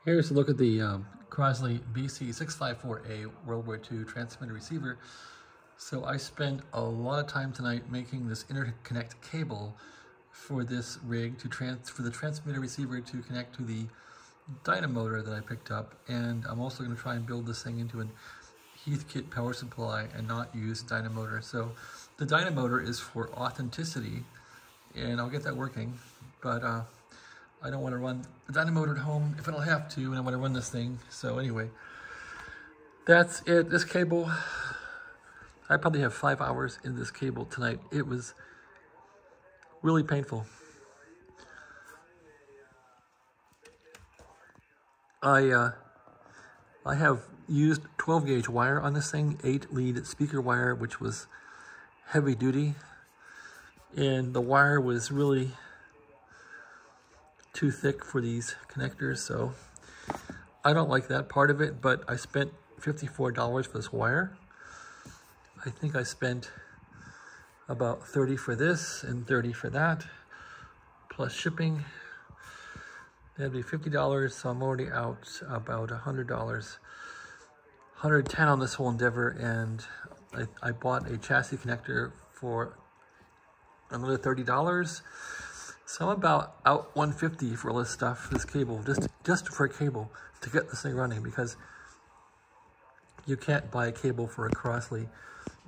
Here's a look at the Crosley BC-654a WW2 transmitter receiver. So I spent a lot of time tonight making this interconnect cable for this rig for the transmitter receiver to connect to the Dynamotor that I picked up. And I'm also going to try and build this thing into a Heathkit power supply and not use Dynamotor. So the Dynamotor is for authenticity, and I'll get that working, but I don't want to run the Dynamotor at home if I don't have to, and I want to run this thing. So anyway, that's it. This cable, I probably have 5 hours in this cable tonight. It was really painful. I have used 12 gauge wire on this thing, 8 lead speaker wire, which was heavy duty. And the wire was really too thick for these connectors, so I don't like that part of it, but I spent $54 for this wire. I think I spent about $30 for this and $30 for that, plus shipping. That'd be $50, so I'm already out about $100. $110 on this whole endeavor, and I bought a chassis connector for another $30. So I'm about out $150 for all this stuff, this cable, just for a cable to get this thing running, because you can't buy a cable for a Crosley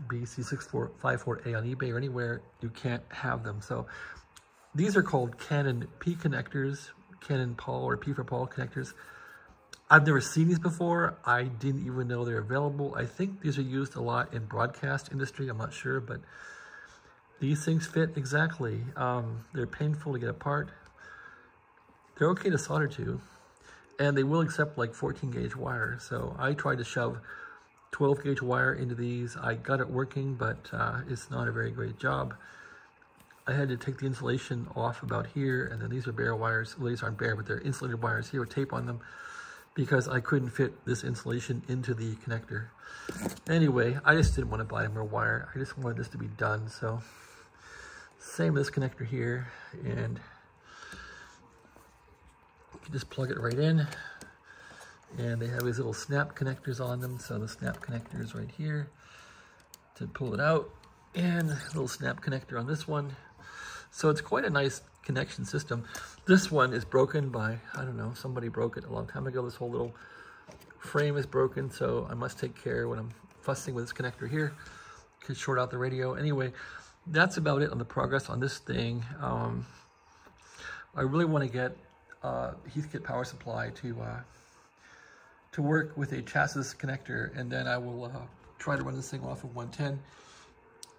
BC-654a on eBay or anywhere. You can't have them. So these are called Canon P connectors, Canon Paul or P for Paul connectors. I've never seen these before. I didn't even know they're available. I think these are used a lot in broadcast industry. I'm not sure, but these things fit exactly. They're painful to get apart. They're okay to solder to, and they will accept like 14 gauge wire. So I tried to shove 12 gauge wire into these. I got it working, but it's not a very great job. I had to take the insulation off about here, and then these are bare wires. Well, these aren't bare, but they're insulated wires here with tape on them, because I couldn't fit this insulation into the connector. Anyway, I just didn't want to buy more wire. I just wanted this to be done. So same with this connector here, and you can just plug it right in. And they have these little snap connectors on them. So the snap connector is right here to pull it out, and a little snap connector on this one. So it's quite a nice connection system. This one is broken by, I don't know, somebody broke it a long time ago. This whole little frame is broken, so I must take care when I'm fussing with this connector here. Could short out the radio. Anyway, that's about it on the progress on this thing. I really want to get Heathkit power supply to work with a chassis connector, and then I will try to run this thing off of 110.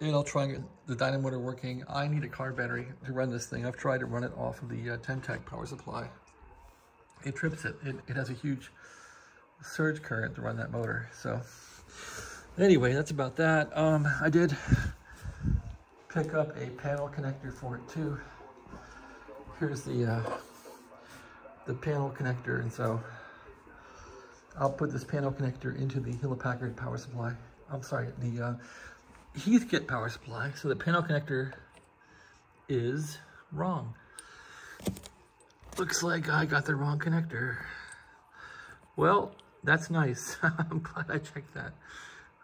And I'll try and get the Dynamotor working. I need a car battery to run this thing. I've tried to run it off of the 10-tag power supply. It trips it. It has a huge surge current to run that motor. So anyway, that's about that. I did pick up a panel connector for it too. Here's the panel connector, and so I'll put this panel connector into the Hewlett-Packard power supply. I'm sorry, the Heathkit power supply. So the panel connector is wrong. Looks like I got the wrong connector. Well, that's nice. I'm glad I checked that.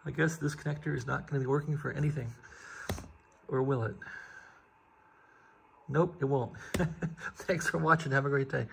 I guess this connector is not going to be working for anything. Or will it? Nope, it won't. Thanks for watching. Have a great day.